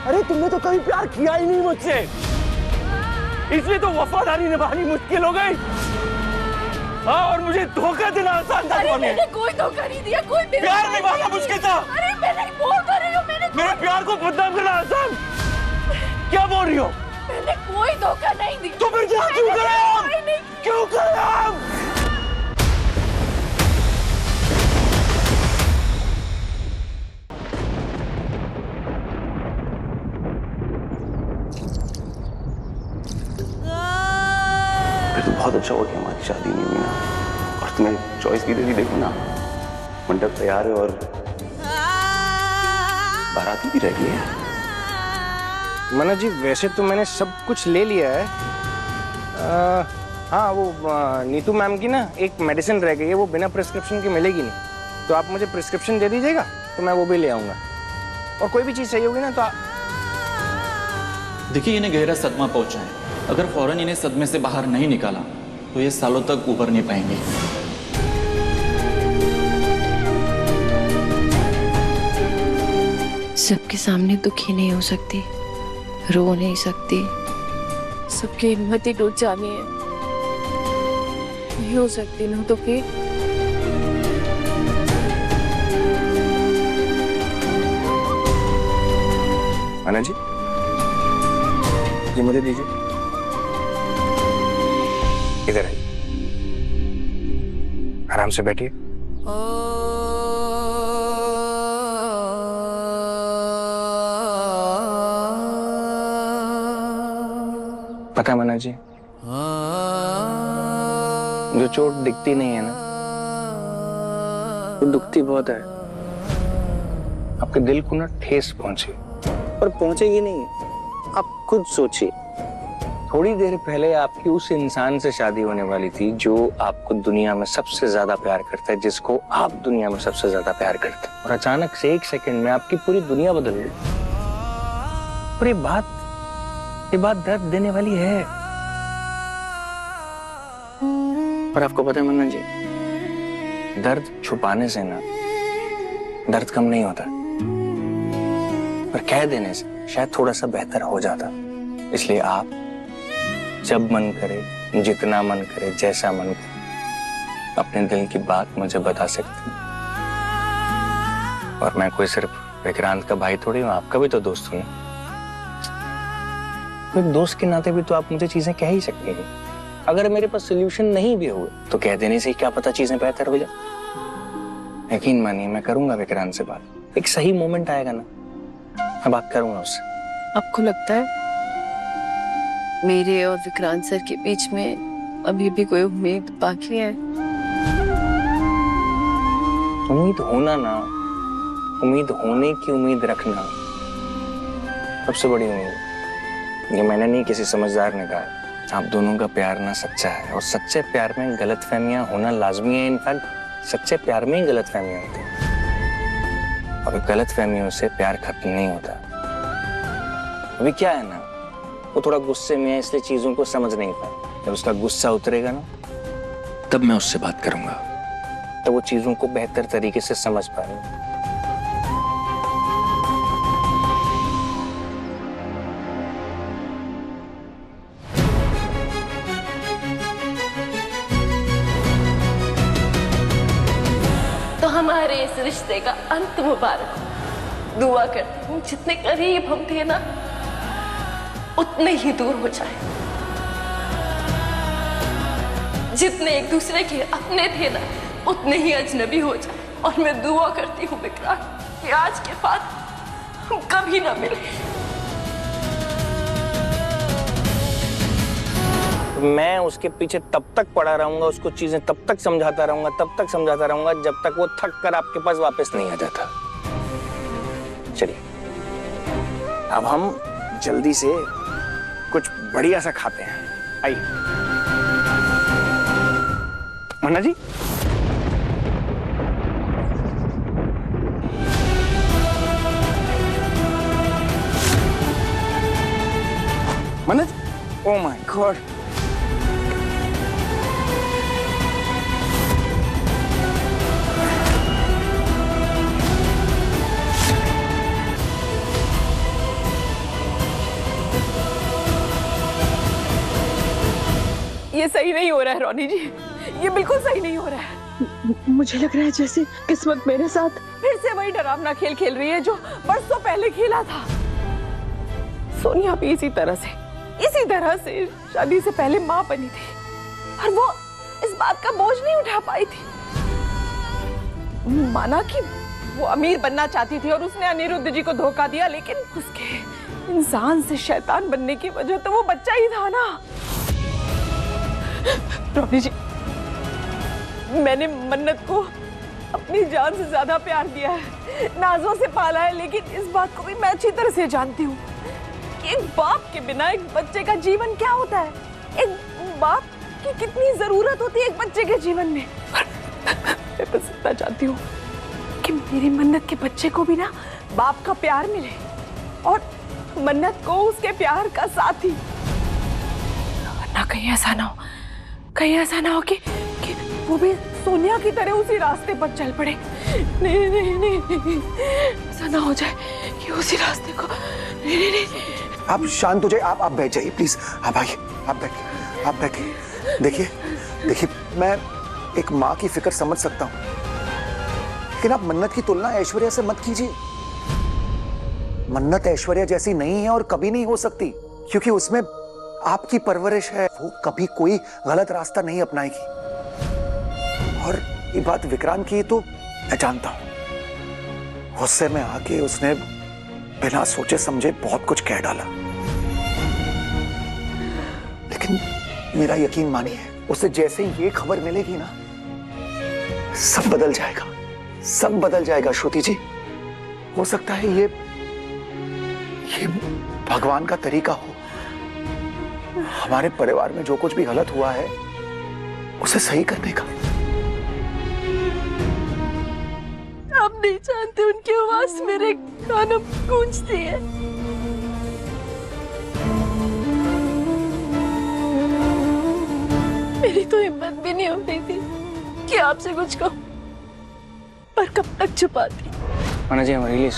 अरे तुमने तो कभी प्यार किया ही नहीं मुझसे, इसलिए तो वफादारी निभानी मुश्किल हो गई। हाँ, और मुझे धोखा देना आसान था। अरे मैंने कोई धोखा नहीं दिया, कोई प्यार निभाना मुश्किल था। अरे मैंने बोल तो रही हूँ, मेरे प्यार को बदनाम करना आसान। क्या बोल रही हो? मैंने कोई धोखा नहीं दिया। तो फिर क्या क्यों करे हम? क्यों करे हम? तो बहुत अच्छा हुआ कि हमारी शादी नहीं हुई ना, और तुम्हें चॉइस भी दे दी। देखो ना, मंडप तैयार है और बाराती भी रेडी है। मना जी, वैसे तो मैंने सब कुछ ले लिया है। हाँ, वो नीतू मैम की ना एक मेडिसिन रह गई है, वो बिना प्रिस्क्रिप्शन के मिलेगी नहीं, तो आप मुझे प्रिस्क्रिप्शन दे दीजिएगा तो मैं वो भी ले आऊँगा। और कोई भी चीज़ चाहिए होगी ना तो देखिए, इन्हें गहरा सदमा पहुंचा है। अगर फौरन इन्हें सदमे से बाहर नहीं निकाला तो ये सालों तक उबर नहीं पाएंगे। सबके सामने दुखी नहीं हो सकती, रो नहीं सकती, सबकी हिम्मत ही टूट जानी है। नहीं हो सकती ना तो फिर मना जी, ये मुझे दीजिए। इधर आइए, आराम से बैठिए। पता है मना जी, जो चोट दिखती नहीं है ना, वो दुखती बहुत है। आपके दिल को ना ठेस पहुंची, पर पहुंचेगी नहीं। आप खुद सोचिए, थोड़ी देर पहले आपकी उस इंसान से शादी होने वाली थी जो आपको दुनिया में सबसे ज्यादा प्यार करता है, जिसको आप दुनिया में सबसे ज्यादा प्यार करते हैं, और अचानक से एक सेकंड में आपकी पूरी दुनिया बदल गई। और ये बात दर्द देने वाली है। पर आपको पता है मन्ना जी, दर्द छुपाने से ना दर्द कम नहीं होता, पर कह देने से शायद थोड़ा सा बेहतर हो जाता। इसलिए आप जब मन करे, जितना मन करे, जैसा मन करे, अपने दिल की बात मुझे बता सकते हैं। और मैं कोई सिर्फ विक्रांत का भाई थोड़ी हूँ, आपका भी तो दोस्त हूँ। तो एक दोस्त के नाते भी तो आप मुझे चीजें कह ही सकते हैं। अगर मेरे पास सोल्यूशन नहीं भी हुए तो कह देने से क्या पता चीजें बेहतर हो जाए। यकीन मानिए, मैं करूंगा विक्रांत से बात। एक सही मोमेंट आएगा ना, मैं बात करूंगा उससे। आपको लगता है मेरे और विक्रांत सर के बीच में अभी भी कोई उम्मीद बाकी है? उम्मीद होना ना, उम्मीद होने की उम्मीद रखना सबसे बड़ी उम्मीद। ये मैंने नहीं, किसी समझदार ने कहा। आप दोनों का प्यार ना सच्चा है, और सच्चे प्यार में गलतफहमियां होना लाजमी है। इनफैक्ट सच्चे प्यार में ही गलतफहमियां होती हैं, और गलतफहमियों से प्यार खत्म नहीं होता। अभी क्या है ना, वो थोड़ा गुस्से में है, इसलिए चीजों को समझ नहीं पाया। जब उसका गुस्सा उतरेगा ना, तब मैं उससे बात करूंगा, तो वो चीजों को बेहतर तरीके से समझ पाएगा। तो हमारे इस रिश्ते का अंत मुबारक हो। दुआ करती हूँ जितने करीब हम थे ना, उतने ही दूर हो जाए। जितने एक दूसरे के अपने थे ना, उतने ही अजनबी हो जाए। और मैं दुआ करती हूँ विक्रांत कि आज के बाद हम कभी ना मिले। मैं उसके पीछे तब तक पड़ा रहूंगा, उसको चीजें तब तक समझाता रहूंगा, तब तक समझाता रहूंगा, जब तक वो थक कर आपके पास वापस नहीं आ जाता। चलिए, अब हम जल्दी से कुछ बढ़िया सा खाते हैं। आइए मन्ना जी। मन्ना जी, ओह माय गॉड, ये सही नहीं हो रहा है रोनी जी, ये बिल्कुल सही नहीं हो रहा है। मुझे लग रहा है जैसे किस्मत मेरे साथ फिर से वही डरावना खेल खेल रही है जो बरसों पहले खेला था। सोनिया भी इसी तरह से शादी से पहले माँ बनी थी और वो इस बात का बोझ नहीं उठा पाई थी। माना कि वो अमीर बनना चाहती थी और उसने अनिरुद्ध जी को धोखा दिया, लेकिन उसके इंसान से शैतान बनने की वजह तो वो बच्चा ही था ना। रोनी जी, मैंने मन्नत को अपनी जान से ज्यादा प्यार दिया है, नाजों से पाला है, लेकिन इस बात को भी मैं अच्छी तरह से जानती हूँ कि एक बाप के बिना एक बच्चे का जीवन क्या होता है, एक बाप की कितनी जरूरत होती है एक बच्चे के जीवन में। मैं बस इतना चाहती हूँ कि मेरी मन्नत के बच्चे को भी ना बाप का प्यार मिले और मन्नत को उसके प्यार का साथी, वरना कहीं ऐसा ना हो कि वो भी सोनिया की तरह उसी रास्ते पर चल पड़े। नहीं, ऐसा ना हो जाए कि उसी रास्ते को नहीं। आप शांत हो जाइए, आप बैठ जाइए प्लीज। आप आइए, आप बैठिए। देखिए मैं एक माँ की फिक्र समझ सकता हूँ, लेकिन आप मन्नत की तुलना ऐश्वर्या से मत कीजिए। मन्नत ऐश्वर्या जैसी नहीं है और कभी नहीं हो सकती, क्योंकि उसमें आपकी परवरिश है, वो कभी कोई गलत रास्ता नहीं अपनाएगी। और ये बात विक्रांत की तो मैं जानता हूं, गुस्से में आके उसने बिना सोचे समझे बहुत कुछ कह डाला, लेकिन मेरा यकीन मानिए, उसे जैसे ही ये खबर मिलेगी ना, सब बदल जाएगा श्रुति जी। हो सकता है ये भगवान का तरीका हो, हमारे परिवार में जो कुछ भी गलत हुआ है उसे सही करने का। आप नहीं जानते उनकी आवाज मेरे कानों में गूंजती है। मेरी तो हिम्मत भी नहीं हो रही थी कि आपसे कुछ कहूं, पर कब तक छुपाती। मना जी, I'm really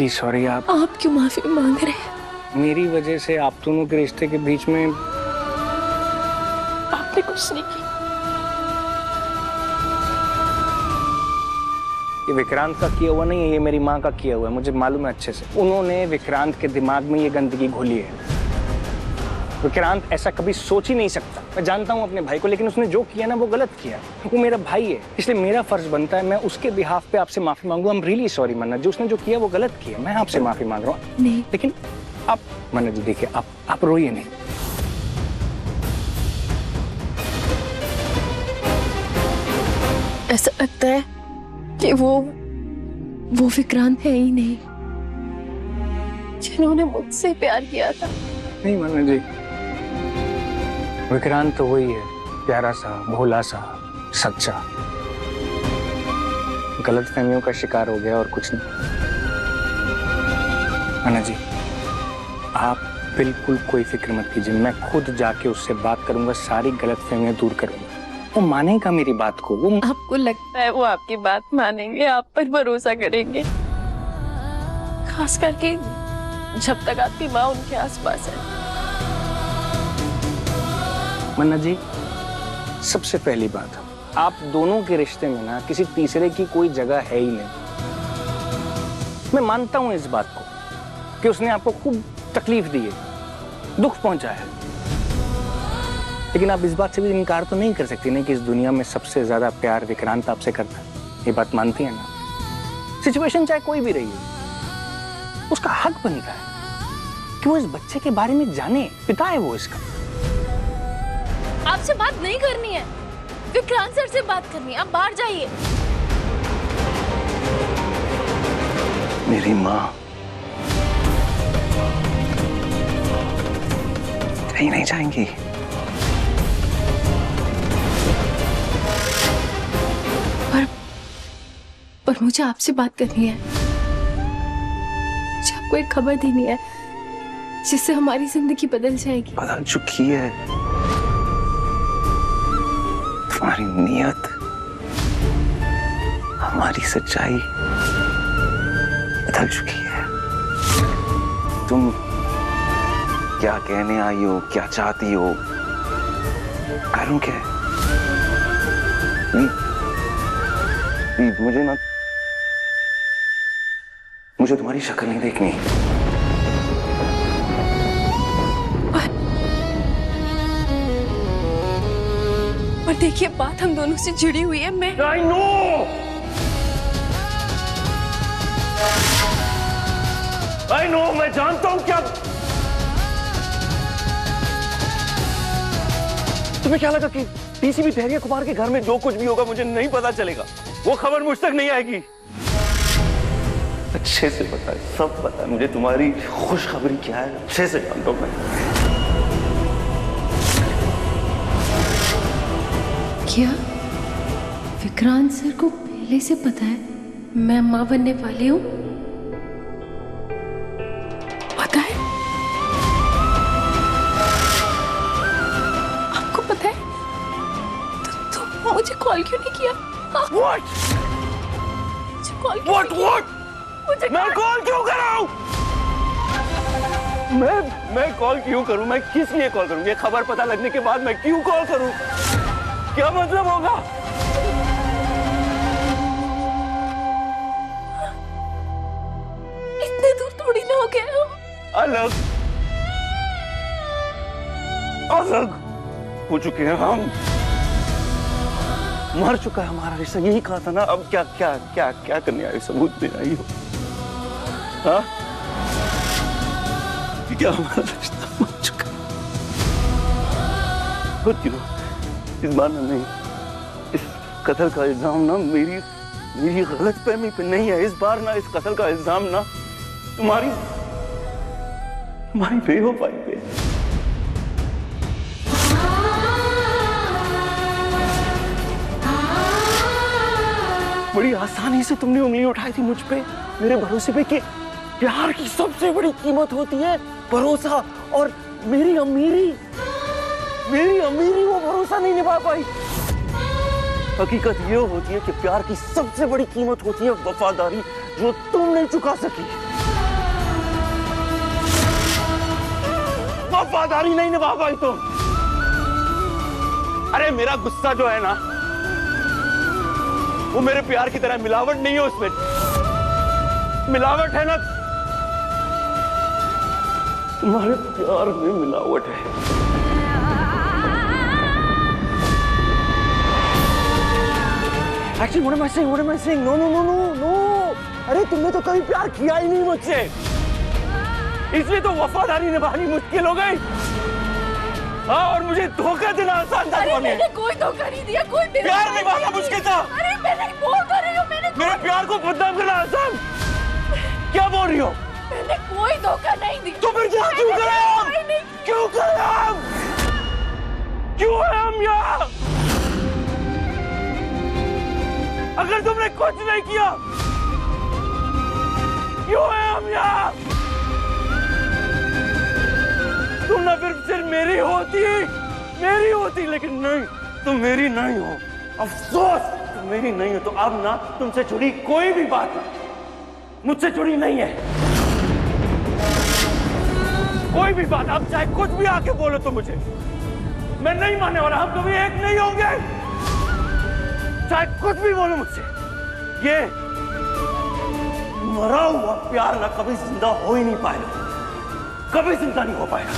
sorry। आप क्यों माफी मांग रहे हैं? मेरी वजह से आप दोनों के रिश्ते के बीच में आपने कुछ नहीं किया। ये विक्रांत का किया हुआ नहीं है, ये मेरी माँ का किया हुआ है, मुझे मालूम है अच्छे से। उन्होंने विक्रांत के दिमाग में ये गंदगी घोली है। विक्रांत ऐसा कभी सोच ही नहीं सकता। मैं जानता हूँ अपने भाई को, लेकिन उसने जो किया ना वो गलत किया। वो मेरा भाई है, इसलिए मेरा फर्ज बनता है मैं उसके बिहाफ पे आपसे माफी मांगू। आई एम रियली सॉरी मन्नत जी, उसने जो किया वो गलत किया, मैं आपसे माफी मांग रहा हूँ। नहीं, लेकिन आप मन्नत जी देखिए, आप रोइए नहीं। ऐसा लगता है कि वो विक्रांत है ही नहीं जिन्होंने मुझसे प्यार किया था। नहीं मन्नत जी, विक्रांत तो वही है, प्यारा सा, भोला सा, सच्चा। गलत फहमियों का शिकार हो गया और कुछ नहीं। मन्नत जी, आप बिल्कुल कोई फिक्र मत कीजिए, मैं खुद जाके उससे बात करूंगा, सारी गलत फहमियां दूर करूंगा। वो मानेगा मेरी बात को। वो आपको लगता है वो आपकी बात मानेंगे, आप पर भरोसा करेंगे? खास करके जब तक आपकी माँ उनके आसपास है। मन्नत जी, सबसे पहली बात, आप दोनों के रिश्ते में ना किसी तीसरे की कोई जगह है ही नहीं। मैं मानता हूं इस बात को कि उसने आपको खूब तकलीफ दी है, दुख पहुंचा है, लेकिन आप इस बात से भी इनकार तो नहीं कर सकती ना कि इस दुनिया में सबसे ज्यादा प्यार विक्रांत आपसे करता है। ये बात मानती है ना? सिचुएशन चाहे कोई भी रही हो, उसका हक बनता है कि वो इस बच्चे के बारे में जाने, पिता है वो इसका। आपसे बात नहीं करनी है, विक्रांत सर से बात करनी है, आप बाहर जाइए। मेरी माँ कहीं नहीं जाएंगी। पर मुझे आपसे बात करनी है, मुझे आपको एक खबर देनी है जिससे हमारी जिंदगी बदल जाएगी। बदल चुकी है। तुम्हारी नीयत, हमारी सच्चाई बदल चुकी है। तुम क्या कहने आई हो, क्या चाहती हो, करूं क्या? मुझे ना, मुझे तुम्हारी शक्ल नहीं देखनी। पर देखिए बात हम दोनों से जुड़ी हुई है। मैं I know! I know, मैं जानता हूं क्या। तुम्हें क्या लगा कि टीसीपी धैर्य कुमार के घर में जो कुछ भी होगा मुझे नहीं पता चलेगा? वो खबर मुझ तक नहीं आएगी। अच्छे से पता है, सब पता है मुझे तुम्हारी खुशखबरी क्या है, अच्छे से जानता हूं मैं। क्या विक्रांत सर को पहले से पता है मैं माँ बनने वाली हूँ? पता है? आपको पता है? तो मुझे कॉल क्यों नहीं किया? What? मुझे कॉल क्यों What? नहीं किया? What? मुझे मैं कॉल क्यों कराऊं? मैं कॉल क्यों करूं? मैं किस लिए कॉल करूं? ये खबर पता लगने के बाद मैं क्यों कॉल करूं? क्या मतलब होगा? इतने दूर थोड़ी ना हो गए हम। अलग अलग हो चुके हैं हम। मर चुका है हमारा रिश्ता, यही कहा था ना। अब क्या क्या क्या क्या करने आई? सबूत दे आई हो? हाँ? क्या हमारा रिश्ता मर चुका है? But you know, इस बार ना नहीं, इस कत्ल का इल्जाम ना मेरी गलतफहमी पे नहीं है। इस बार ना इस कत्ल का इल्जाम ना तुम्हारी बेवफाई पे। बड़ी आसानी से तुमने उंगली उठाई थी मुझ पे, मेरे भरोसे पे, कि प्यार की सबसे बड़ी कीमत होती है भरोसा। और मेरी अमीरी वो भरोसा नहीं निभा पाई। हकीकत ये होती है कि प्यार की सबसे बड़ी कीमत होती है वफादारी, जो तुम नहीं चुका सकी। वफादारी नहीं निभा पाई तुम। अरे मेरा गुस्सा जो है ना, वो मेरे प्यार की तरह मिलावट नहीं है, उसमें मिलावट है ना, तुम्हारे प्यार में मिलावट है। Actually, what am I saying? What am I saying? No. अरे तुमने तो कभी प्यार किया ही नहीं मुझसे, इसलिए तो वफादारी निभानी मुश्किल हो गई। हाँ, और मुझे धोखा देना आसान था। अरे मैंने कोई धोखा नहीं दिया, कोई प्यार निभाना मुश्किल था। अरे मैंने बोल तो रही हूँ, मेरे प्यार को बदनाम करना आसान। क्या बोल रही हो? मैंने कोई धोखा नहीं दिया। तो फिर क्या क्यों करे हम? क्यों करे हम? क्यों है हम यहाँ? अगर तुमने कुछ नहीं किया, क्यों है हम यहाँ? तुम ना फिर सिर्फ मेरी होती, लेकिन नहीं, तुम मेरी नहीं हो। अफसोस, तुम मेरी नहीं हो। तो अब ना तुमसे जुड़ी कोई भी बात मुझसे जुड़ी नहीं है। कोई भी बात, अब चाहे कुछ भी आके बोलो तो मुझे, मैं नहीं मानने वाला। हम कभी एक नहीं होंगे, चाहे कुछ भी बोलो मुझसे। ये मरा हुआ प्यार ना कभी जिंदा हो ही नहीं पाएगा, कभी जिंदा नहीं हो पाएगा।